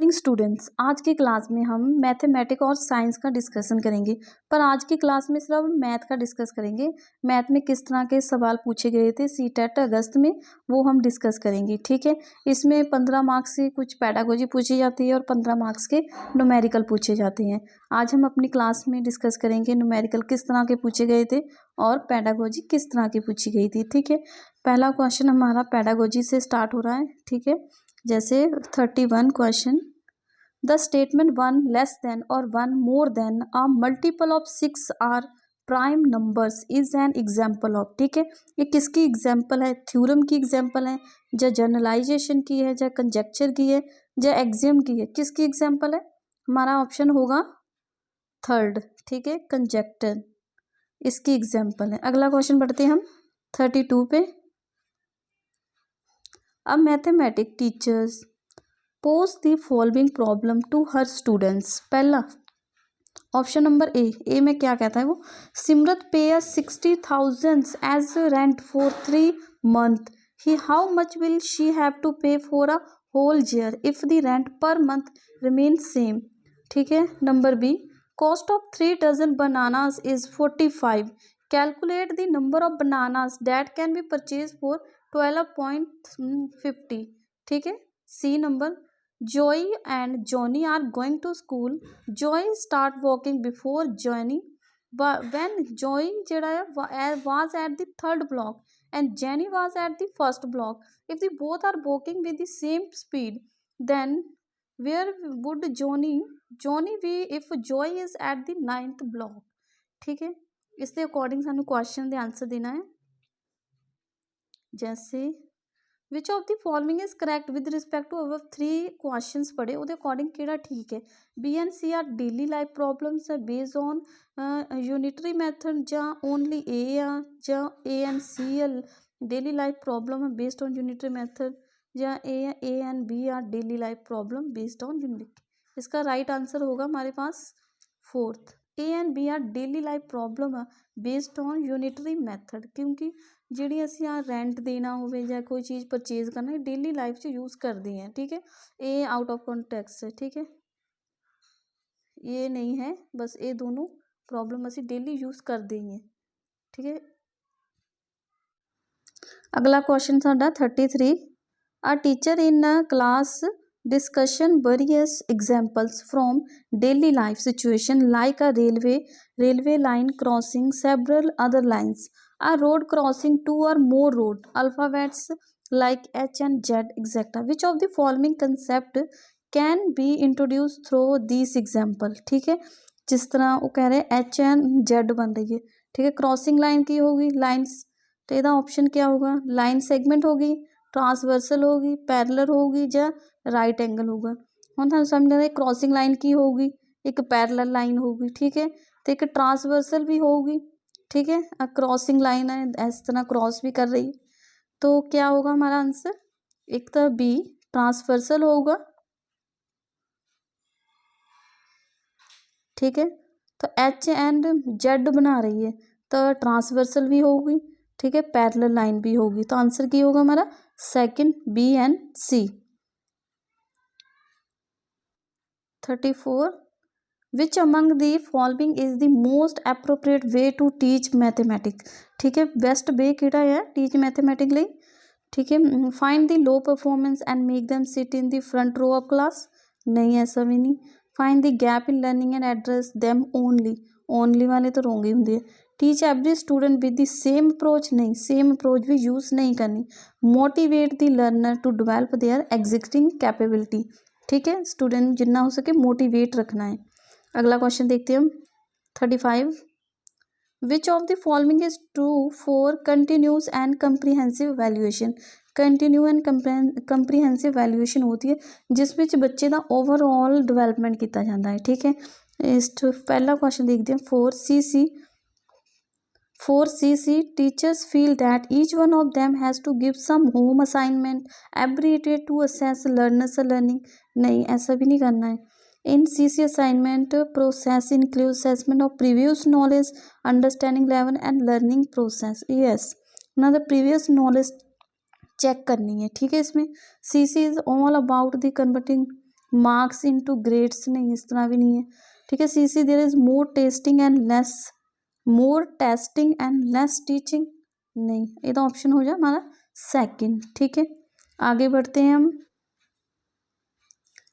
Morning students, आज की class में हम मैथमेटिक्स और साइंस का डिस्कशन करेंगे। पर आज की क्लास में सिर्फ मैथ का डिस्कस करेंगे। मैथ में किस तरह के सवाल पूछे गए थे सीटेट अगस्त में, वो हम डिस्कस करेंगे। ठीक है, इसमें 15 मार्क्स से कुछ पैडागोजी पूछी जाती है और 15 मार्क्स के न्यूमेरिकल पूछे जाते हैं। आज हम अपनी क्लास में डिस्कस करेंगे न्यूमेरिकल किस तरह के पूछे गए थे और पैडागोजी किस तरह की पूछी गई थी। ठीक है, पहला क्वेश्चन हमारा पैडागोजी से स्टार्ट हो रहा है। ठीक है, जैसे 31 question, the statement 1 less than और 1 more than a multiple of 6 are prime numbers is an example of. ठीक है, ये किसकी एग्जाम्पल है? थ्योरम की एग्जाम्पल है, या जनरलाइजेशन की है, या कंजेक्चर की है, या एक्सियम की है? किसकी एग्जाम्पल है? हमारा ऑप्शन होगा थर्ड। ठीक है, कंजेक्टर इसकी एग्जाम्पल है। अगला क्वेश्चन पढ़ते हैं हम 32 पे। A mathematics teachers posed the following problem to her students। पहला ऑप्शन नंबर ए में क्या कहता है वो? Simrat pays 60,000 as rent for 3 months। ही how much will she have to pay for a whole year if the rent per month remain same. ठीक है, number B, cost of 3 dozen bananas is 45। Calculate the number of bananas that can be purchase for 12.50। ठीक है, C number, Joy and Johnny are going to school। Joy start walking before Johnny when Joy जेड़ा है was at the third block and Jenny was at the first block। If they both are walking with the same speed, then where would Johnny be if Joy is at the 9th block। ठीक है, इसके according सानू question दे answer देना है। जैसे which of the following is correct with respect to our 3 questions पढ़े ਉਹਦੇ according ਕਿਹੜਾ ठीक है? B and C are daily life problems है बेस्ड ऑन यूनिटरी मैथड, ਜਾਂ ओनली ए आ, ਜਾਂ A and C L daily life problem है बेस्ड ऑन यूनिटरी मैथड, ਜਾਂ A and B are daily life problem based on unitary. इसका right answer होगा हमारे पास fourth, A and B are daily life problem based on unitary method. क्योंकि ਜਿਹੜੀ ਅਸੀਂ ਆ ਰੈਂਟ ਦੇਣਾ ਹੋਵੇ ਜਾਂ ਕੋਈ ਚੀਜ਼ ਪਰਚੇਜ਼ ਕਰਨਾ ਹੈ ਡੇਲੀ ਲਾਈਫ 'ਚ यूज़ करते हैं। ठीक है, ये आउट ऑफ कॉन्टेक्स्ट है। ठीक है, ये नहीं है, बस ये दोनों प्रॉब्लम ਅਸੀਂ डेली यूज़ करते ही हैं। ठीक है, अगला क्वेश्चन साडा 33, a teacher in a class discussion various examples from daily life situation like a railway line crossing several other lines, a road crossing 2 or more road, alphabets like H and Z etc। which of the following concept can be introduced through these example। ठीक है, जिस तरह वो कह रहे हैं H and Z बन रही है। ठीक है, क्रॉसिंग लाइन की होगी लाइन्स, तो ਇਹਦਾ ऑप्शन क्या होगा? लाइन सेगमेंट होगी, ट्रांसवर्सल होगी, पैरेलल होगी, या राइट एंगल होगा। ਹੁਣ ਤੁਹਾਨੂੰ ਸਮਝ ਆ ਰਿਹਾ क्रॉसिंग लाइन की होगी, एक पैरेलल लाइन होगी। ठीक है, तो एक ट्रांसवर्सल भी होगी। ठीक है, क्रॉसिंग लाइन है इस तरह क्रॉस भी कर रही, तो क्या होगा हमारा आंसर? एक तो बी ट्रांसवर्सल होगा। ठीक है, तो एच एंड जेड बना रही है तो ट्रांसवर्सल भी होगी। ठीक है, पैरेलल लाइन भी होगी, तो आंसर की होगा हमारा second, B and C. 34, which among the following is the most appropriate way to teach mathematics. ठीक है, बेस्ट वे किहड़ा है टीच मैथमेटिक्स लई? ठीक है, find the low performance and make them sit in the front row of class, नहीं ऐसा भी नहीं। Find the gap in learning and address them only वाले तो रोंग ही होंगे। Teach every student with the same approach, नहीं same approach भी यूज़ नहीं करनी। Motivate the learner to develop their existing capability. ठीक है, स्टूडेंट जितना हो सके मोटिवेट रखना है। अगला क्वेश्चन देखते हैं हम 35, विच of the following is true for continuous and comprehensive valuation. Continue and comprehensive valuation होती है जिस विच बच्चे का ओवरऑल डिवेलपमेंट किया जाता है। ठीक है, इस पहला क्वेश्चन देखते हैं 4cc teachers feel that each one of them has to give some home assignment every day to assess learners learning, नहीं ऐसा भी नहीं करना है। In CC assignment process includes assessment of previous knowledge, understanding level and learning process। yes, ना the previous knowledge check करनी है। ठीक है, इसमें CC is all about the converting marks into grades, नहीं इस तरह भी नहीं है। ठीक है। C there is more testing and less teaching, नहीं ये तो ऑप्शन हो जाए हमारा सेकंड। ठीक है, आगे बढ़ते हैं हम।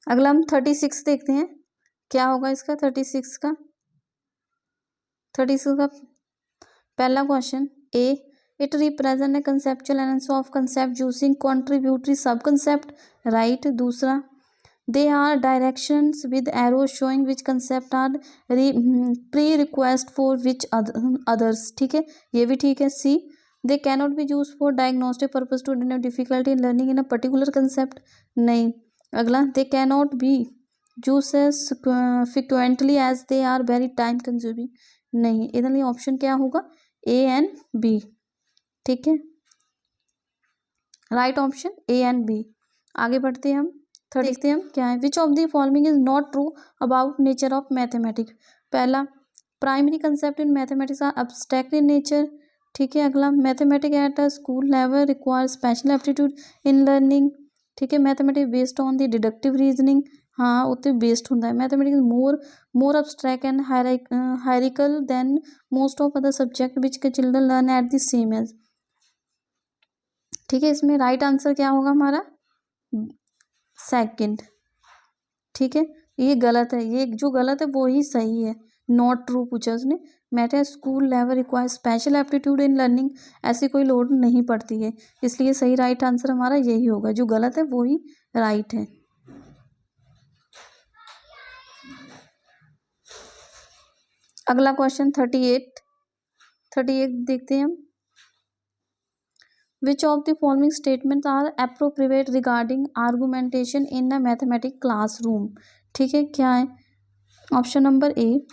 अगला हम 36 देखते हैं, क्या होगा इसका 36 का। पहला question A, it represent a conceptual analysis of concept using contributory sub concept, right. दूसरा, they are directions with arrow showing which concept are pre request for which others, ठीक है ये भी ठीक है। C, they cannot be use for diagnostic purpose to difficulty in learning in a particular concept, नहीं। अगला, they cannot be use as frequently as they are very time consuming, नहीं। इधर ऑप्शन क्या होगा, ए एंड बी, ठीक है, right option A and B. आगे बढ़ते हैं हम, देखते हैं हम क्या है। Which of the following is not true about nature of mathematics. पहला, primary concept in mathematics are abstract in nature, ठीक है। अगला, mathematics at a school level require special aptitude in learning, ठीक है। Mathematics based on the deductive reasoning, हाँ उत्ते based होता है। Mathematics more abstract and hierarchical then most of other subject which के children learn at the same age, ठीक है। इसमें राइट आंसर क्या होगा हमारा, सेकंड, ठीक है। ये गलत है, ये जो गलत है वो ही सही है, नॉट ट्रू पूछा उसने। Math school level require special aptitude in learning, ऐसी कोई लोड नहीं पड़ती है, इसलिए सही राइट आंसर हमारा यही होगा, जो गलत है वो ही राइट है। अगला क्वेश्चन 38 देखते हैं हम। Which of the following statement are appropriate regarding argumentation in a mathematic classroom, ठीक है। क्या है option number A,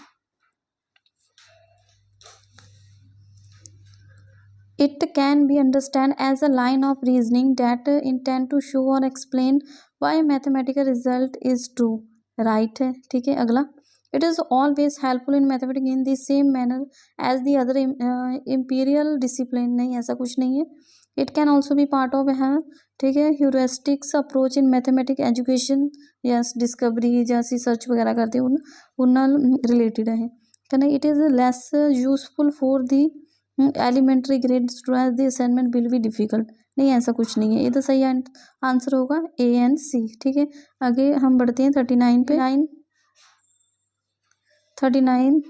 it can be understood as a line of reasoning that intend to show or explain why a mathematical result is true, right है, ठीक है। अगला, it is always helpful in mathematics in the same manner as the other imperial discipline, नहीं ऐसा कुछ नहीं है। it can also be part of है, ठीक है, heuristics approach in mathematics education, yes discovery जैसी सर्च वगैरह करते हैं उन रिलेटेड है, कहना it is less useful for the elementary grade student the assignment will be difficult, नहीं ऐसा कुछ नहीं है, ये तो सही आंसर होगा ए एंड सी, ठीक है। आगे हम बढ़ते हैं 39 पे। 39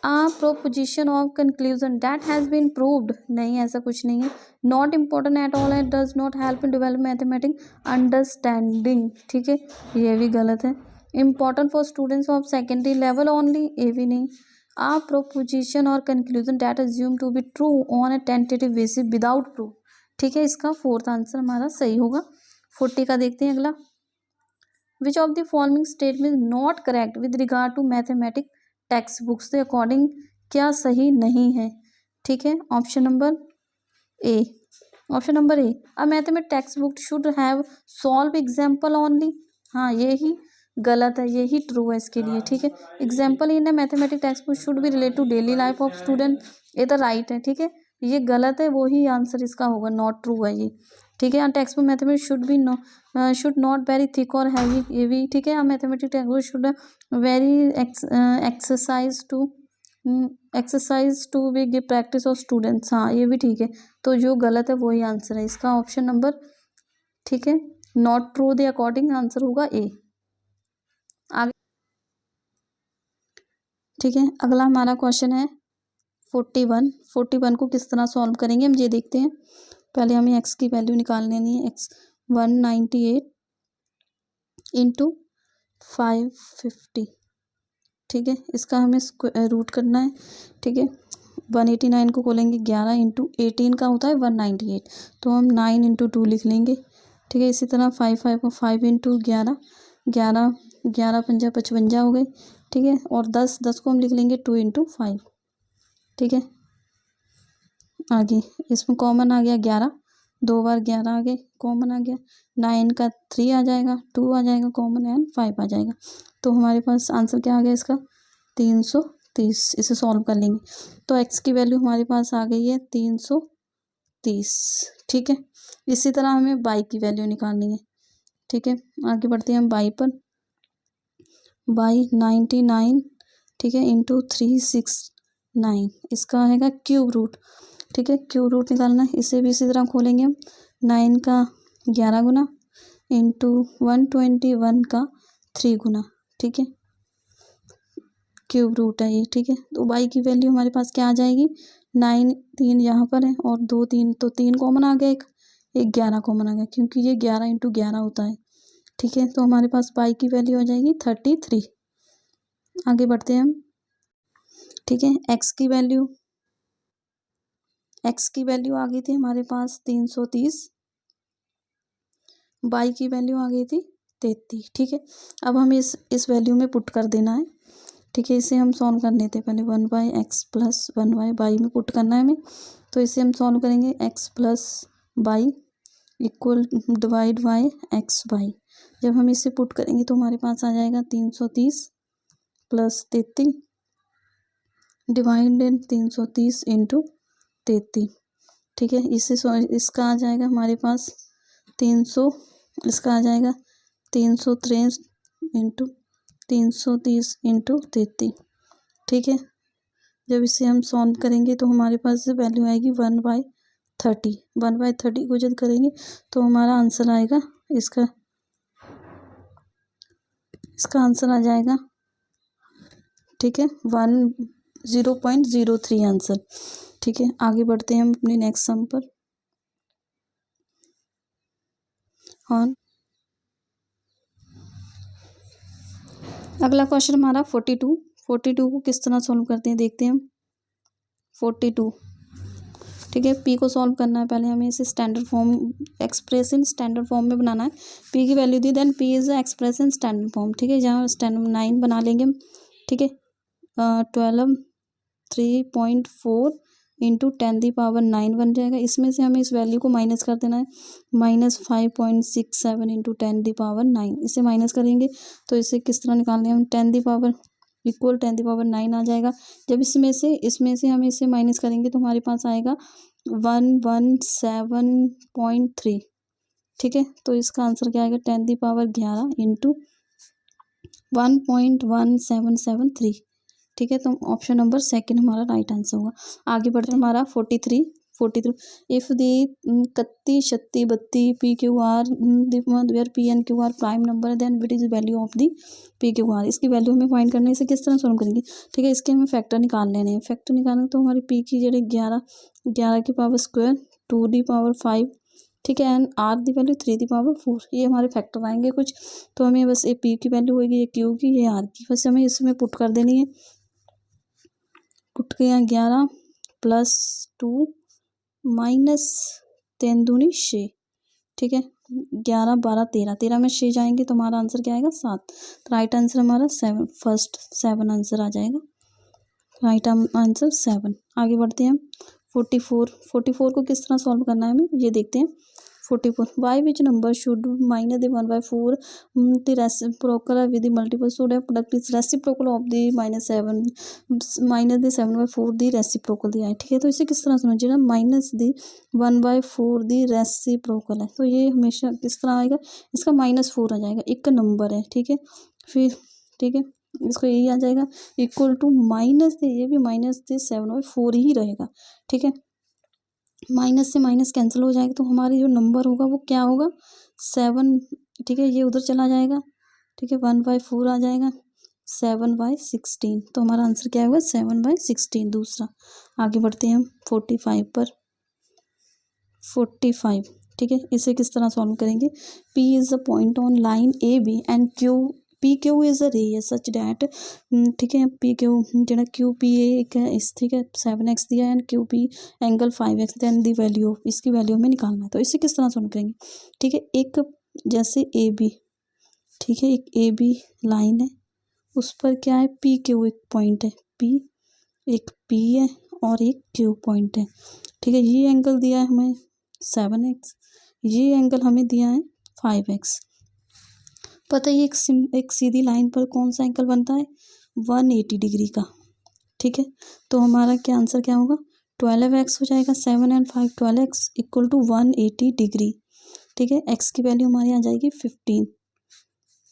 a proposition of conclusion that has been proved, नहीं ऐसा कुछ नहीं है। Not important at all and does not help in develop mathematics understanding, ठीक है ये भी गलत है। Important for students of secondary level only, ये भी नहीं। A proposition or conclusion that assume to be true on a tentative basis without proof, ठीक है, इसका फोर्थ आंसर हमारा सही होगा। 40 का देखते हैं अगला। Which of the following statement not correct with regard to mathematics text books के अकॉर्डिंग, क्या सही नहीं है, ठीक है। Option number A, a mathematics text book should have solve example only, हाँ ये ही गलत है, यही ट्रू है इसके लिए, ठीक है। Example in mathematics text book should be relate to daily life of student, ये तो राइट है, ठीक है। ये गलत है, वो ही आंसर इसका होगा, नॉट ट्रू है ये, ठीक है। Text book mathematics should not very thick और हैवी, ये भी ठीक है। Mathematics text book should very exercise to be give practice of students, हाँ ये भी ठीक है। तो जो गलत है वही आंसर है इसका, ऑप्शन नंबर, ठीक है, not true the according answer होगा ए। आगे ठीक है, अगला हमारा क्वेश्चन है 41 को किस तरह सॉल्व करेंगे हम ये देखते हैं। पहले हमें एक्स की वैल्यू निकाल लेनी है, एक्स 198 इंटू 550, ठीक है, इसका हमें रूट करना है, ठीक है। 189 को खोलेंगे 11 इंटू 18 का होता है 198, तो हम 9 इंटू 2 लिख लेंगे, ठीक है। इसी तरह 5 इंटू 11, 11 पंजा 55 हो गए, ठीक है। और 10 को हम लिख लेंगे 2 इंटू 5, ठीक है। आगे इसमें कॉमन आ गया 11, 2 बार 11 आ गए, कॉमन आ गया, 9 का 3 आ जाएगा, 2 आ जाएगा कॉमन एंड 5 आ जाएगा, तो हमारे पास आंसर क्या आ गया इसका 330। इसे सॉल्व कर लेंगे तो एक्स की वैल्यू हमारे पास आ गई है 330, ठीक है। इसी तरह हमें वाई की वैल्यू निकालनी है, ठीक है। आगे बढ़ते हैं हम बाई पर। बाई 99, ठीक है, इंटू 369, इसका आएगा क्यूब रूट। ठीक है, क्यूब रूट निकालना है। इसे भी इसी तरह खोलेंगे हम। 9 का 11 गुना इंटू 121 का 3 गुना। ठीक है, क्यूब रूट है ये। ठीक है, तो बाई की वैल्यू हमारे पास क्या आ जाएगी, 9, 3 यहाँ पर है और 2 3, तो 3 कॉमन आ गया, एक 11 कॉमन आ गया, क्योंकि ये 11 इंटू 11 होता है। ठीक है, तो हमारे पास बाई की वैल्यू आ जाएगी 33। आगे बढ़ते हैं हम। ठीक है, एक्स की वैल्यू आ गई थी हमारे पास 330, बाई की वैल्यू आ गई थी 33। ठीक है, अब हमें इस वैल्यू में पुट कर देना है। ठीक है, इसे हम सॉल्व कर लेते हैं पहले। 1/x प्लस 1/y में पुट करना है हमें, तो इसे हम सॉल्व करेंगे। x plus by equal divide by x by. जब हम इसे पुट करेंगे तो हमारे पास आ जाएगा 330 प्लस 33 डिवाइडेड 330 इंटू 33। ठीक है, इसका आ जाएगा हमारे पास 300, इसका आ जाएगा 363 इंटू 330 इंटू 33। ठीक है, जब इसे हम सॉल्व करेंगे तो हमारे पास वैल्यू आएगी 1/30। 1/30 को जब करेंगे तो हमारा आंसर आएगा, इसका आंसर आ जाएगा, ठीक है, 0.03 आंसर। ठीक है, आगे बढ़ते हैं हम अपने नेक्स्ट सम पर। हाँ, अगला क्वेश्चन हमारा 42 को किस तरह सॉल्व करते हैं देखते हैं हम। 42, ठीक है, पी को सॉल्व करना है पहले हमें। इसे standard form, expression standard form में बनाना है। पी की वैल्यू दी, then P is expression standard form. ठीक है, जहाँ स्टैंडर्ड 9 बना लेंगे हम। ठीक है, 12 3.4 इंटू 10⁻9 बन जाएगा। इसमें से हमें इस वैल्यू को माइनस कर देना है, -5.67 इंटू 10⁻9। इसे माइनस करेंगे तो इसे किस तरह निकालने हम, 10⁻9 आ जाएगा। जब इसमें से हम इसे माइनस करेंगे तो हमारे पास आएगा 117.3। ठीक है, तो इसका आंसर क्या आएगा, 10⁻11 इंटू 1.1773। ठीक है, तो ऑप्शन नंबर सेकंड हमारा राइट आंसर होगा। आगे बढ़ते हैं हमारा 43 if the 31 36 32 P Q R where P and Q are prime number then what is value of the P Q R. इसकी वैल्यू हमें फाइंड करने से किस तरह सॉल्व करेंगे। ठीक है, इसके हमें फैक्टर निकाल लेने हैं। फैक्टर निकालने तो हमारी पी की जगह 11 की पावर स्क्वायर 2d⁻5, ठीक है, and are the value 3d⁻4। ये हमारे फैक्टर आएंगे कुछ, तो हमें बस ये पी की वैल्यू होगी, ये क्यू की, ये आर की, बस हमें इसमें पुट कर देनी है। पुट किया 11 प्लस 2 माइनस 3 दूनी 6। ठीक है, 11 12 13 में 6 जाएंगे तो हमारा आंसर क्या आएगा, 7। तो राइट आंसर हमारा 7, फर्स्ट 7 आंसर आ जाएगा। Right answer 7। आगे बढ़ते हैं हम 44 को किस तरह सॉल्व करना है हमें, ये देखते हैं। 44 why which number should minus the 1/4 the reciprocal with the multiple should have product is reciprocal of the -7 minus the 7/4 the reciprocal दिया है। ठीक है, तो इसे किस तरह समझिए ना, माइनस द 1/4 द रेसिप्रोकल है, तो ये हमेशा किस तरह आएगा, इसका -4 आ जाएगा, एक नंबर है। ठीक है, फिर ठीक है, इसको यही आ जाएगा इक्वल टू माइनस दे, ये भी माइनस दे 7/4 ही रहेगा। ठीक है, माइनस से माइनस कैंसिल हो जाएगा तो हमारी जो नंबर होगा वो क्या होगा, 7। ठीक है, ये उधर चला जाएगा। ठीक है, 1/4 आ जाएगा, 7/16। तो हमारा आंसर क्या होगा, 7/16 दूसरा। आगे बढ़ते हैं हम 45 पर। 45, ठीक है, इसे किस तरह सॉल्व करेंगे। P is a point on line AB and PQ is a रे सच डैट, ठीक है, PQ जो QP एक है इस, ठीक है, 7x दिया and QP angle 5x, then the value, इसकी वैल्यू हमें निकालना है। तो इसे किस तरह सॉल्व करेंगे। ठीक है, एक जैसे AB, ठीक है, एक AB लाइन है, उस पर क्या है, PQ एक पॉइंट है, एक P है और एक Q पॉइंट है। ठीक है, ये एंगल दिया है हमें 7x, ये एंगल हमें दिया है 5x। पता है एक सीधी लाइन पर कौन सा एंगल बनता है, 180 डिग्री का। ठीक है, तो हमारा क्या आंसर क्या होगा, 12x हो जाएगा, 7 and 5 12x equal to 180 degree. ठीक है। एक्स की वैल्यू हमारी आ जाएगी 15।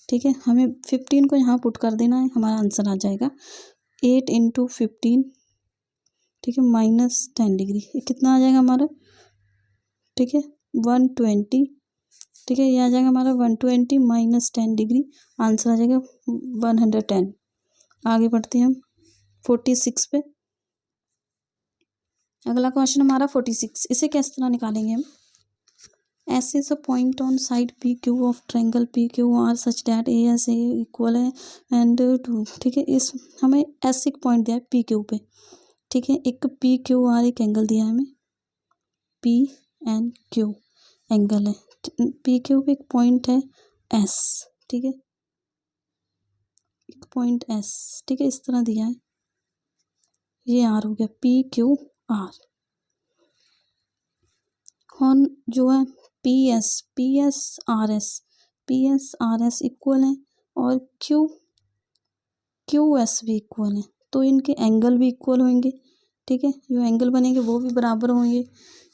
ठीक है, हमें 15 को यहाँ पुट कर देना है, हमारा आंसर आ जाएगा 8 इंटू 15, ठीक है, -10 डिग्री। ये कितना आ जाएगा हमारा, ठीक है, 120। ठीक है, ये आ जाएगा हमारा 120 -10 डिग्री, आंसर आ जाएगा 110। आगे बढ़ते हैं हम 46 पे। अगला क्वेश्चन हमारा 46, इसे किस तरह निकालेंगे हम। ऐसे is a point on side P Q of triangle P Q R such that A S A equal है एंड 2। ठीक है, इस हमें ऐसे एक पॉइंट दिया है पी क्यू पे। ठीक है, एक पी क्यू आर एक एंगल दिया है हमें, पी एंड क्यू एंगल है। पी क्यू पे एक पॉइंट है एस। ठीक है, एक पॉइंट एस, ठीक है, इस तरह दिया है, ये आर हो गया, पी क्यू आर। कौन जो है P S R S equal है और क्यू एस भी इक्वल है, तो इनके एंगल भी इक्वल होंगे। ठीक है, जो एंगल बनेंगे वो भी बराबर होंगे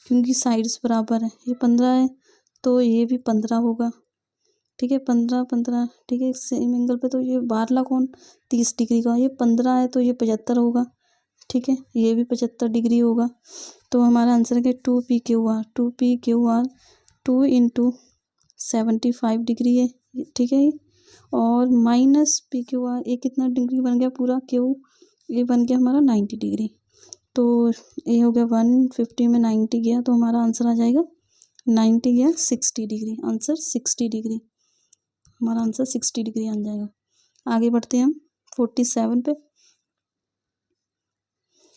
क्योंकि साइड्स बराबर है। ये 15 है तो ये भी 15 होगा। ठीक है, 15 ठीक है, सेम एंगल पे, तो ये बाहरला कौन 30 डिग्री का, ये 15 है तो ये 75 होगा। ठीक है, ये भी 75 डिग्री होगा। तो हमारा आंसर है 2 2 इंटू 75 डिग्री है। ठीक है, और माइनस पी क्यू आर, ये कितना डिग्री बन गया पूरा क्यू, ये बन गया हमारा 90 डिग्री। तो ये हो गया 150 में 90 गया तो हमारा आंसर आ जाएगा 90 गया 60 डिग्री, आंसर 60 डिग्री, हमारा आंसर 60 डिग्री आ जाएगा। आगे बढ़ते हैं हम 47 पे।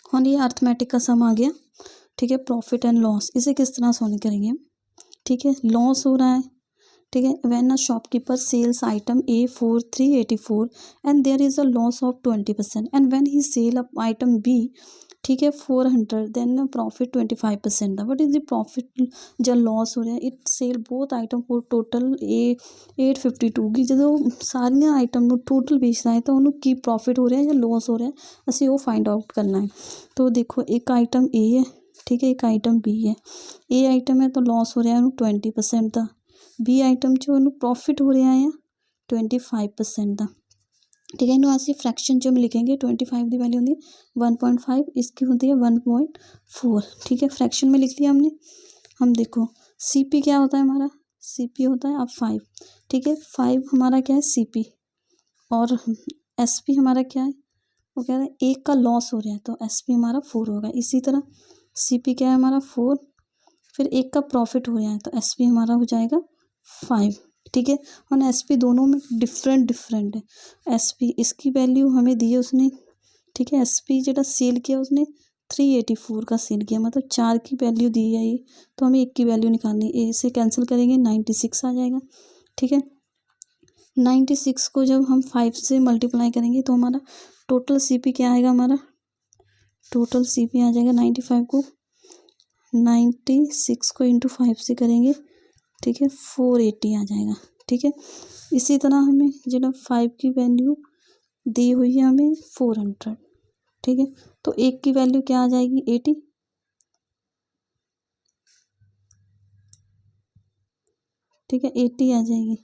और ये अर्थमेटिक का सम आ गया। ठीक है, प्रॉफिट एंड लॉस, इसे किस तरह सॉल्व करेंगे हम। ठीक है, लॉस हो रहा है। ठीक है, when a shopkeeper sells item A for 384 and there is a loss of 20% and when he sell a item B, ठीक है, 400 देन प्रॉफिट 25% था। वट इज द प्रॉफिट जब लॉस हो रहा है, it sell both item for total 852 की जो सारिया आइटम टोटल बेच रहा है तो उन्होंने की प्रॉफिट हो रहा है या लॉस हो रहा है, असी वो फाइंड आउट करना है। तो देखो एक आइटम ए है, ठीक है, एक आइटम बी है। ए आइटम है तो लॉस हो रहा है 20% का, बी आइटम जो प्रॉफिट हो रहा है 25% का। ठीक है, इन्होंने ऐसी फ्रैक्शन जो हम लिखेंगे 25 की वैल्यू होती है 1.5, इसकी होती है 1.4। ठीक है, फ्रैक्शन में लिख लिया हमने। हम देखो सी पी क्या होता है हमारा, सी पी होता है अब 5। ठीक है, 5 हमारा क्या है सी पी, और एस पी हमारा क्या है, वो कह रहा है एक का लॉस हो रहा है तो एस पी हमारा 4 होगा। इसी तरह सी पी क्या है हमारा 4, फिर एक का प्रॉफिट हो रहा है तो एस पी हमारा हो जाएगा 5। ठीक है, और एस पी दोनों में डिफरेंट है। एस पी इसकी वैल्यू हमें दी है उसने, ठीक है, एस पी जो सेल किया उसने 384 का सेल किया, मतलब 4 की वैल्यू दी है ये, तो हमें 1 की वैल्यू निकालनी है। ए से कैंसिल करेंगे 96 आ जाएगा। ठीक है, 96 को जब हम 5 से मल्टीप्लाई करेंगे तो हमारा टोटल सी पी क्या आएगा, हमारा टोटल सी पी आ जाएगा 96 को इंटू 5 से करेंगे, ठीक है, 480 आ जाएगा। ठीक है, इसी तरह हमें जो 5 की वैल्यू दी हुई है हमें 400। ठीक है, तो 1 की वैल्यू क्या आ जाएगी 80। ठीक है, 80 आ जाएगी।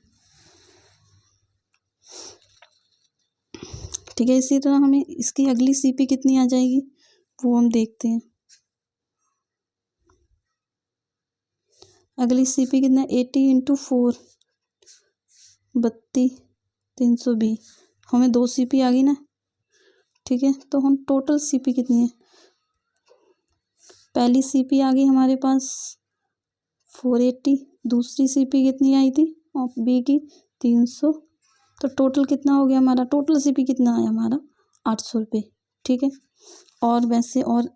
ठीक है, इसी तरह हमें इसकी अगली सीपी कितनी आ जाएगी वो हम देखते हैं। अगली सीपी कितना 80 इंटू 4 32 320, हमें 2 सीपी आ गई ना। ठीक है, तो हम टोटल सीपी कितनी है, पहली सीपी आ गई हमारे पास 480, दूसरी सीपी कितनी आई थी और बी की 300, तो टोटल कितना हो गया हमारा, टोटल सीपी कितना आया हमारा 800 रुपये। ठीक है, और वैसे और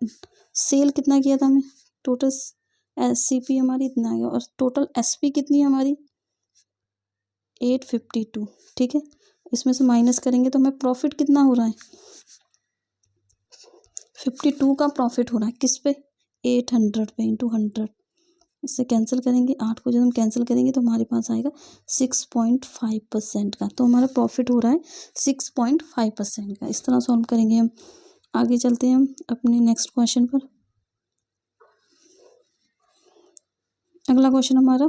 सेल कितना किया था हमें, टोटल सीपी हमारी इतना आ गया, और टोटल एसपी कितनी है हमारी 852। ठीक है, इसमें से माइनस करेंगे तो हमें प्रॉफिट कितना हो रहा है 52 का प्रॉफिट हो रहा है, किस पे 800 पे इंटू 100, इससे कैंसिल करेंगे 8 को जब हम कैंसिल करेंगे तो हमारे पास आएगा 6.5% का, तो हमारा प्रॉफिट हो रहा है 6.5% का। इस तरह सॉल्व करेंगे हम। आगे चलते हैं हम अपने नेक्स्ट क्वेश्चन पर। अगला क्वेश्चन हमारा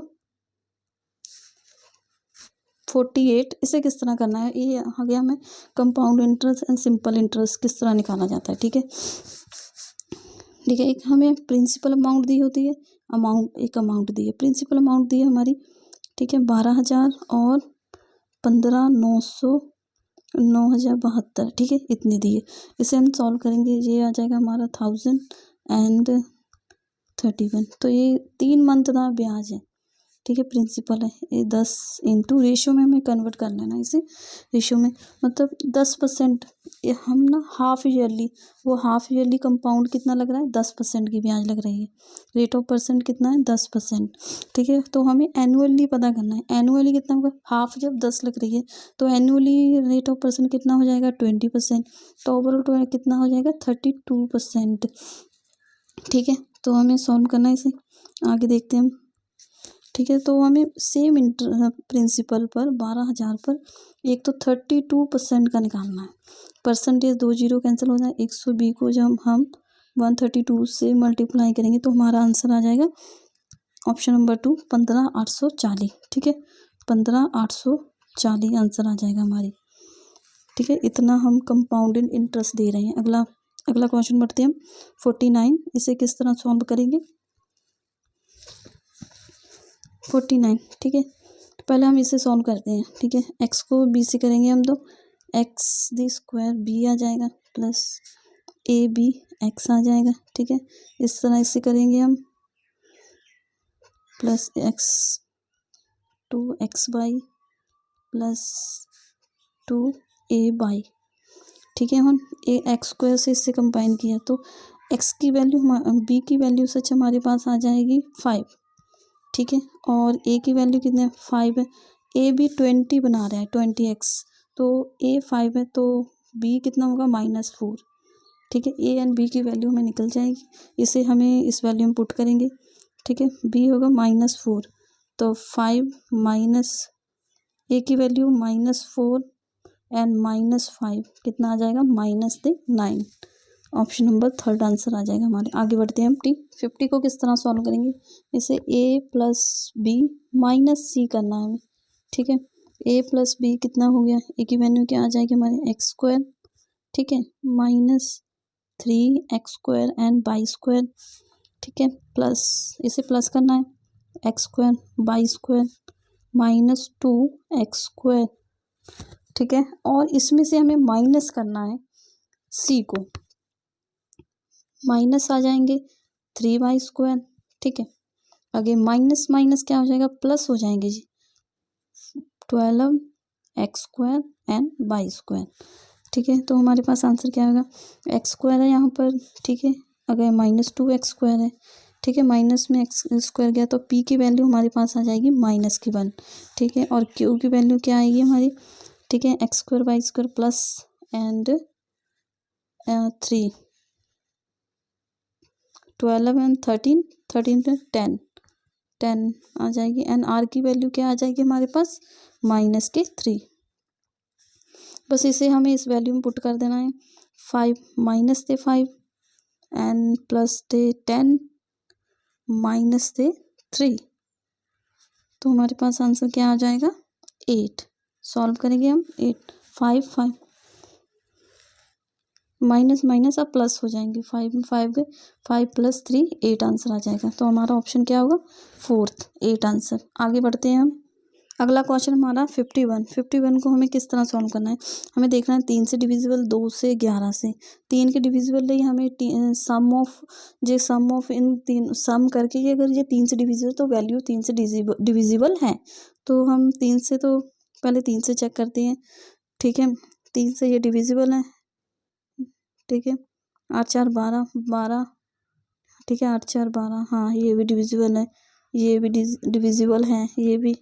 48, इसे किस तरह करना है, ये आ गया हमें compound interest and simple interest किस तरह निकाला जाता है। ठीक है, एक हमें प्रिंसिपल अमाउंट दी होती है, एक अमाउंट दी है, प्रिंसिपल अमाउंट दी है हमारी, ठीक है, 12,000 और 9,072, ठीक है, इतनी दी है। इसे हम सॉल्व करेंगे, ये आ जाएगा हमारा 1031। तो ये 3 मंथ का ब्याज है, ठीक है, प्रिंसिपल है। ये 10 इंटू रेशो में हमें कन्वर्ट कर लेना है इसे, रेशो में मतलब 10%। ये हम ना हाफ ईयरली, वो हाफ ईयरली कंपाउंड कितना लग रहा है, 10% की ब्याज लग रही है। रेट ऑफ परसेंट कितना है, 10%, ठीक है। तो हमें एनुअली पता करना है, एनुअली कितना होगा, हाफ जब 10 लग रही है तो एनुअली रेट ऑफ परसेंट कितना हो जाएगा, 20%। तो ओवरऑल कितना हो जाएगा, 32%, ठीक है। तो हमें सॉल्व करना है इसे, आगे देखते हैं हम, ठीक है। तो हमें सेम प्रिंसिपल पर 12,000 पर एक तो 32% का निकालना है। परसेंटेज 2 जीरो कैंसिल हो जाए, 120 को जब हम 132 से मल्टीप्लाई करेंगे तो हमारा आंसर आ जाएगा ऑप्शन नंबर 2, 15,840, ठीक है, 15,840 आंसर आ जाएगा हमारी, ठीक है। इतना हम कंपाउंडेड इंटरेस्ट दे रहे हैं। अगला क्वेश्चन बढ़ते हैं हम 49, इसे किस तरह सॉल्व करेंगे, 49, ठीक है। पहले हम इसे सॉल्व करते हैं, ठीक है। एक्स को बी से करेंगे हम, तो एक्स दी स्क्वायर बी आ जाएगा प्लस ए बी एक्स आ जाएगा, ठीक है। इस तरह इसे करेंगे हम, plus x 2x by plus 2a by, ठीक है। हम ए एक्स स्क्वायर से इससे कंबाइन किया तो एक्स की वैल्यू, बी की वैल्यू सच हमारे पास आ जाएगी 5, ठीक है, और ए की वैल्यू कितने 5 है। ए भी 20 बना रहा है, 20x, तो ए 5 है तो बी कितना होगा -4, ठीक है। ए एंड बी की वैल्यू हमें निकल जाएगी, इसे हमें इस वैल्यू में पुट करेंगे, ठीक है। बी होगा -4, तो 5 माइनस ए की वैल्यू -4 एंड -5 कितना आ जाएगा, -9। ऑप्शन नंबर 3 आंसर आ जाएगा हमारे। आगे बढ़ते हैं हम 50 को किस तरह सॉल्व करेंगे, इसे a प्लस बी माइनस सी करना है हमें, ठीक है। a प्लस बी कितना हो गया, a की वैल्यू क्या आ जाएगी हमारे एक्स स्क्वायर, ठीक है, -3x² एंड बाई स्क्वायर, ठीक है, प्लस इसे प्लस करना है x² बाई स्क्वायर -2x², ठीक है। और इसमें से हमें माइनस करना है c को, माइनस आ जाएंगे 3y², ठीक है। आगे माइनस माइनस क्या हो जाएगा, प्लस हो जाएंगे जी, 12x² एंड बाई स्क्वायर, ठीक है। तो हमारे पास आंसर क्या होगा, x² है यहाँ पर, ठीक है। अगर -2x² है, ठीक है, माइनस में x² गया तो p की वैल्यू हमारे पास आ जाएगी -1, ठीक है। और q की वैल्यू क्या आएगी हमारी, ठीक है, x² by square plus and 3, 12 and 13 पे 10 आ जाएगी। एंड आर की वैल्यू क्या आ जाएगी हमारे पास -3। बस इसे हमें इस वैल्यू में पुट कर देना है, 5 माइनस थे 5 एंड प्लस थे 10 माइनस थे 3, तो हमारे पास आंसर क्या आ जाएगा 8। सॉल्व करेंगे हम 8, 5 माइनस माइनस अब प्लस हो जाएंगे, 5 में 5 गए, 5 प्लस 3 8 आंसर आ जाएगा। तो हमारा ऑप्शन क्या होगा 4th, 8 आंसर। आगे बढ़ते हैं हम, अगला क्वेश्चन हमारा 51 को हमें किस तरह सॉल्व करना है, हमें देखना है 3 से डिविजिबल, 2 से 11 से। 3 के डिविजिबल लिए हमें सम ऑफ इन तीन सम करके ये, अगर ये 3 से डिविजिबल तो वैल्यू 3 से डिविजिबल है, तो हम 3 से, तो पहले 3 से चेक करते हैं, ठीक है। 3 से ये डिविजिबल है, ठीक है, 8 4 12, ठीक है, 8 4 12, हाँ ये भी डिविजिबल है, ये भी डिविजिबल है, ये भी।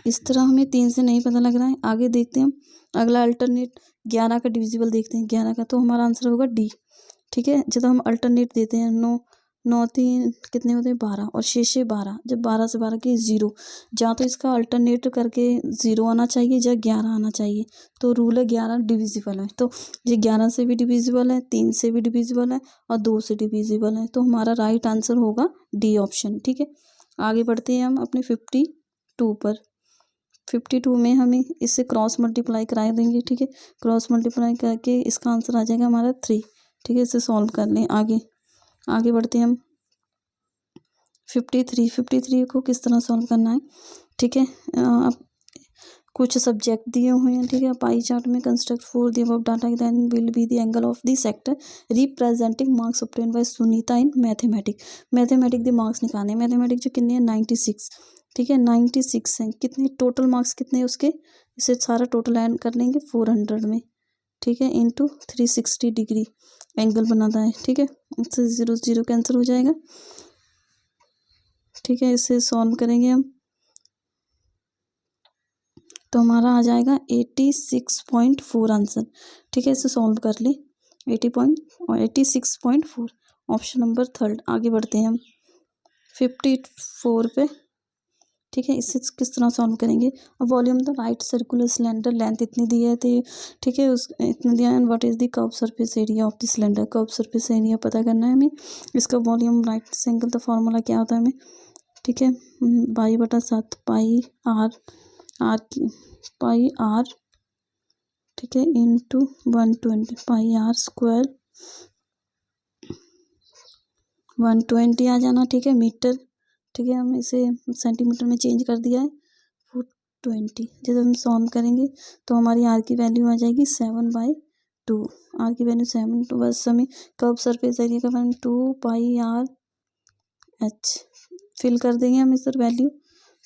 इस तरह हमें 3 से नहीं पता लग रहा है। आगे देखते हैं हम, अगला अल्टरनेट 11 का डिविजिबल देखते हैं, 11 का, तो हमारा आंसर होगा डी, ठीक है। जब हम अल्टरनेट देते हैं 9 3 कितने होते हैं 12 और 6 12, जब 12 से 12 की 0, या तो इसका अल्टरनेट करके 0 आना चाहिए या 11 आना चाहिए, तो रूल है 11 डिविजिबल है, तो ये 11 से भी डिविजिबल है, 3 से भी डिविजिबल है और 2 से डिविजिबल है, तो हमारा राइट आंसर होगा डी ऑप्शन, ठीक है। आगे बढ़ते हैं हम अपने 52 पर, 52 में हमें इससे क्रॉस मल्टीप्लाई करा देंगे, ठीक है। क्रॉस मल्टीप्लाई करके इसका आंसर आ जाएगा हमारा 3, ठीक है। इसे सॉल्व कर लें, आगे बढ़ते हैं हम। 53 को किस तरह सॉल्व करना है, ठीक है। अब कुछ सब्जेक्ट दिए हुए हैं, ठीक है। पाई चार्ट में construct for the above data then will be the angle of the sector representing marks obtained by Sunita in mathematic the marks निकालने। मैथमेटिक जो कितने हैं 96, ठीक है। 96 हैं, कितने टोटल मार्क्स कितने हैं उसके, इसे सारा टोटल ऐड कर लेंगे 400 में, ठीक है, इंटू 360 डिग्री एंगल बनाता है, ठीक है। इससे 0 0 कैंसिल हो जाएगा, ठीक है। इसे सॉल्व करेंगे हम तो हमारा आ जाएगा 86.4 आंसर, ठीक है। इसे सॉल्व कर ले 86.4 ऑप्शन नंबर 3। आगे बढ़ते हैं हम 54 पे, ठीक है। इसे किस तरह सॉल्व करेंगे। अब volume the right circular cylinder length इतनी दी है, तो ठीक है उस इतना दिया है। What is the curve surface area of the cylinder, curve surface area पता करना है हमें। इसका वॉल्यूम राइट एंगल का फॉर्मूला क्या होता है हमें, ठीक है। 22/7 पाई आर, ठीक है, इंटू 120 पाई आर स्क्वायर 120 आ जाना, ठीक है, मीटर, ठीक है। हम इसे सेंटीमीटर में चेंज कर दिया है 420। जब हम सॉल्व करेंगे तो हमारी आर की वैल्यू आ जाएगी 7/2, आर की वैल्यू 7 तो बस हमें कर्व सरफेस एरिया का वैल्यू 2 पाई आर एच फिल कर देंगे हम इस वैल्यू,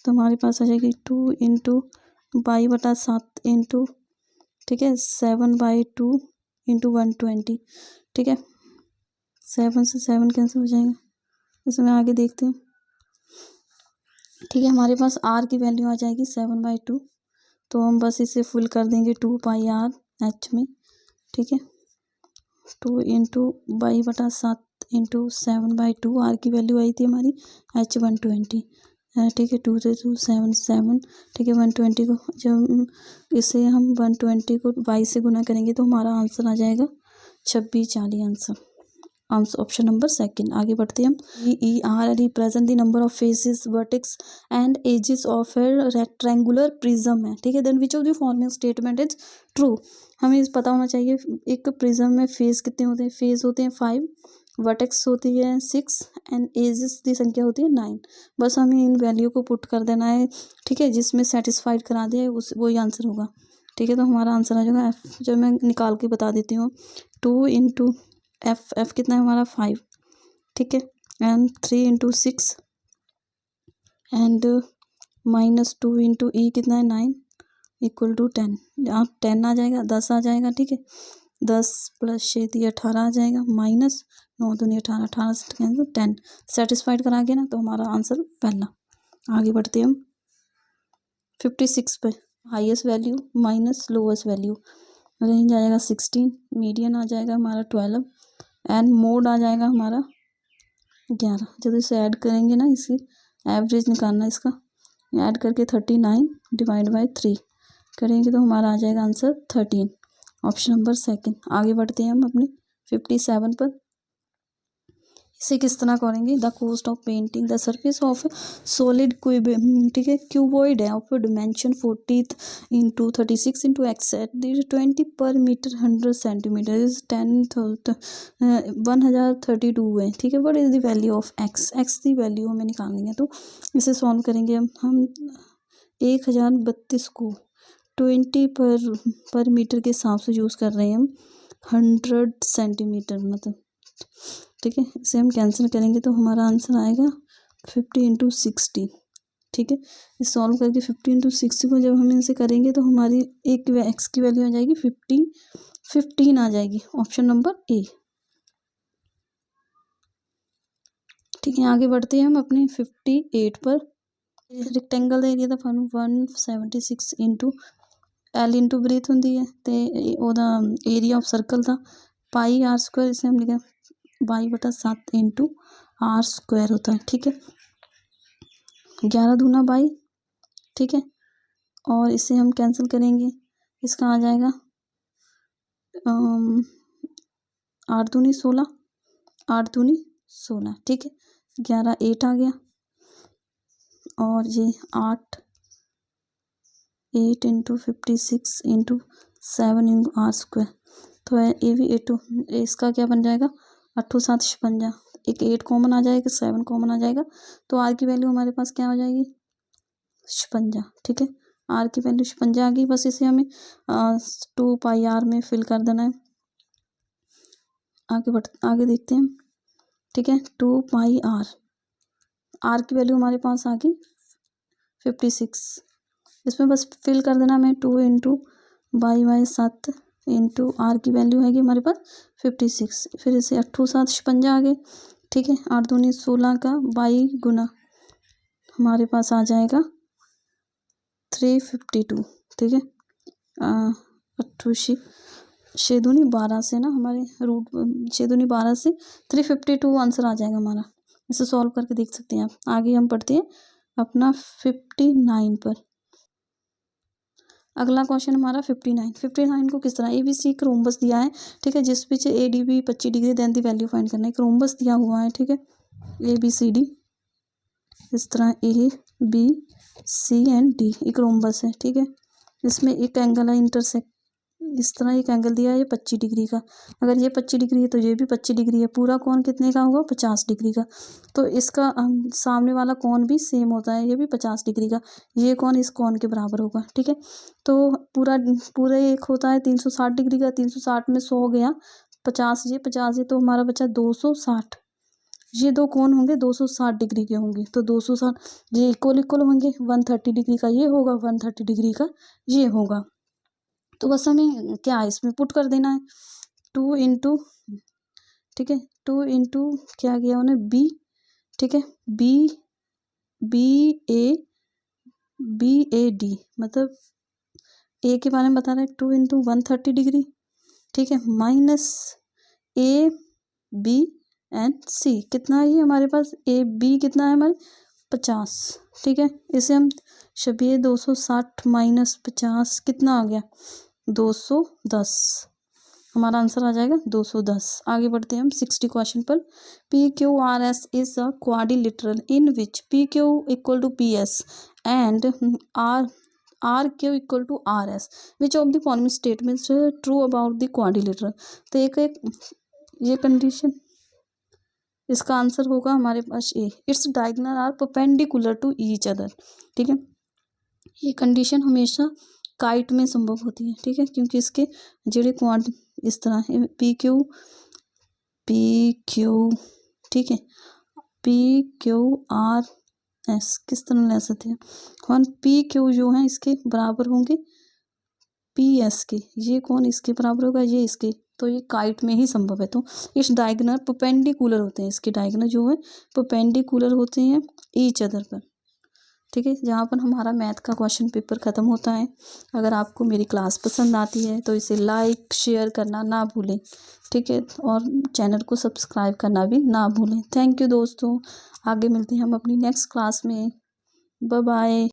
तो हमारे पास आ जाएगी 2 इंटू 22/7 इंटू, ठीक है, 7/2 इंटू 120, ठीक है। 7 से 7 कैंसिल हो जाएगा, इसमें आगे देखते हैं, ठीक है। हमारे पास आर की वैल्यू आ जाएगी 7/2, तो हम बस इसे फुल कर देंगे 2 पाई आर एच में, ठीक है। 2 इंटू 22/7 इंटू 7/2, आर की वैल्यू आई थी हमारी एच 120, ठीक है। 2 से 2 7 7, ठीक है। 120 को जब इसे हम 120 को 22 से गुना करेंगे तो हमारा आंसर आ जाएगा 2640 आंसर ऑप्शन नंबर 2। आगे बढ़ते हैं हम। E are represent the number of faces vertex and edges of a rectangular prism है, ठीक है। Then which of the following statement is true, हमें पता होना चाहिए एक प्रिज्म में फेस कितने होते हैं, फेस होते हैं 5, वर्टेक्स होती है 6 एंड एजेस की संख्या होती है 9। बस हमें इन वैल्यू को पुट कर देना है, ठीक है। जिसमें सेटिस्फाइड करा दे उस वही आंसर होगा, ठीक है। तो हमारा आंसर आ जाएगा एफ, जो मैं निकाल के बता देती हूँ। 2 इंटू एफ कितना है हमारा 5, ठीक है, एंड 3 इंटू 6 एंड -2 इंटू ई कितना है 9 इक्वल टू 10, यहाँ 10 आ जाएगा, 10 आ जाएगा, ठीक है। 10 + 6 = 18 आ जाएगा, माइनस 9 दूनी 18, 18 से 10 सेटिस्फाइड करा के ना, तो हमारा आंसर पहला। आगे बढ़ते हम 56 पे, highest value minus lowest value, range आ जाएगा 16, मीडियन आ जाएगा हमारा 12 एंड मोड आ जाएगा हमारा 11। जब इसे ऐड करेंगे ना, इसकी एवरेज निकालना, इसका ऐड करके 39 डिवाइड बाय 3 करेंगे तो हमारा आ जाएगा आंसर 13 ऑप्शन नंबर 2। आगे बढ़ते हैं हम अपने 57 पर। इसे किस तरह करेंगे, the cost of painting the surface of solid cube, ठीक है, क्यूबॉइड है of dimension 40 into 36 into X at 20 per metre 100 centimetre is 1032 है, ठीक है। What is the value of x की वैल्यू हमें निकालनी है, तो इसे सॉल्व करेंगे हम 1032 को 20 पर मीटर के हिसाब से यूज़ कर रहे हैं हम 100 सेंटीमीटर मतलब, ठीक है। इसे हम कैंसिल करेंगे तो हमारा आंसर आएगा 50 इंटू 60, ठीक है। इस सॉल्व करके 50 इंटू 60 को जब हम इनसे करेंगे तो हमारी एक एक्स की वैल्यू आ जाएगी 15 आ जाएगी, ऑप्शन नंबर ए, ठीक है। आगे बढ़ते हैं हम अपने 58 पर। रेक्टेंगल ਦਾ एरिया ਦਾ ਸਾਨੂੰ 176 इंटू एल इंटू ब्रीथ होंगी है, तो ਉਹਦਾ एरिया ऑफ सर्कल था पाई आर स्क्वायर, इसे हम लिखा 22/7 इंटू आर स्क्वायर होता है, ठीक है। 11 दूना 22, ठीक है, और इसे हम कैंसिल करेंगे, इसका आ जाएगा 8 दूनी 16, 8 दूनी 16, ठीक है। 11 8 आ गया और ये 8 8 into 56 into 7 into R square. तो ये भी 8 इसका क्या बन जाएगा 8 7 56, एक 8 कॉमन आ जाएगा 7 कॉमन आ जाएगा, तो आर की वैल्यू हमारे पास क्या हो जाएगी 56। ठीक है, आर की वैल्यू 56 आ गई। बस इसे हमें 2 पाई आर में फिल कर देना है। आगे देखते हैं। ठीक है, 2 पाई आर की वैल्यू हमारे पास आ गई 56। इसमें बस फिल कर देना हमें 2 इंटू बाई 7 इंटू आर की वैल्यू हैगी हमारे पास 56। फिर इसे 8 7 56 आ गए। ठीक है, 8 दूनी 16 का बाई गुना हमारे पास आ जाएगा 352। ठीक है, 8 6 दूनी 12 से ना हमारे रूट 6 दूनी 12 से 352 आंसर आ जाएगा हमारा। इसे सॉल्व करके देख सकते हैं आप। आगे हम पढ़ते हैं अपना 59 पर। अगला क्वेश्चन हमारा 59 को किस तरह ABC एक रोम्बस दिया है। ठीक है, जिस पीछे ADB 25 degree then the value find करना है। एक रोम्बस दिया हुआ है। ठीक है, ABCD इस तरह ABC एंड D एक रोम्बस है। ठीक है, इसमें एक एंगल है इंटरसेक्ट, इस तरह एक एंगल दिया है 25 डिग्री का। अगर ये 25 डिग्री है तो ये भी 25 डिग्री है। पूरा कोण कितने का होगा 50 डिग्री का। तो इसका सामने वाला कोण भी सेम होता है, ये भी 50 डिग्री का। ये कोण इस कोण के बराबर होगा। ठीक है, तो पूरा एक होता है 360 डिग्री का। 360 में 100 गया, 50 ये तो हमारा बचा 260। ये दो कोण होंगे 260 डिग्री के होंगे, तो 260 ये इक्वल होंगे। 130 डिग्री का ये होगा, 130 डिग्री का ये होगा। तो बस हमें क्या है इसमें पुट कर देना है 2 इंटू, ठीक है 2 इंटू क्या किया उन्हें B। ठीक है, BAD मतलब A के बारे में बता रहे हैं 2 इंटू 130 डिग्री। ठीक है, माइनस AB एंड C कितना है ये हमारे पास AB कितना है हमारे 50। ठीक है, इसे हम 260 माइनस 50 कितना आ गया 210। हमारा आंसर आ जाएगा 210। आगे बढ़ते हैं हम 60 क्वेश्चन पर। PQRS is a quadrilateral in which PQ equal to PS and RQ equal to RS which of the following statements true about the quadrilateral. तो एक ये कंडीशन, इसका आंसर होगा हमारे पास A, its diagonal are perpendicular to each other. ठीक है, ये कंडीशन हमेशा काइट में संभव होती है। ठीक है, क्योंकि इसके जेडे क्वाड इस तरह है PQ ठीक है PQRS किस तरह ले सकते हैं हम। PQ जो है इसके बराबर होंगे PS के, ये कौन इसके बराबर होगा ये इसके, तो ये काइट में ही संभव है। तो इस डायगोनल परपेंडिकुलर होते हैं, इसके डायगोनल जो है परपेंडिकुलर होते हैं ईच अदर पर। ठीक है, जहाँ पर हमारा मैथ का क्वेश्चन पेपर ख़त्म होता है। अगर आपको मेरी क्लास पसंद आती है तो इसे लाइक शेयर करना ना भूलें। ठीक है, और चैनल को सब्सक्राइब करना भी ना भूलें। थैंक यू दोस्तों, आगे मिलते हैं हम अपनी नेक्स्ट क्लास में। Bye bye.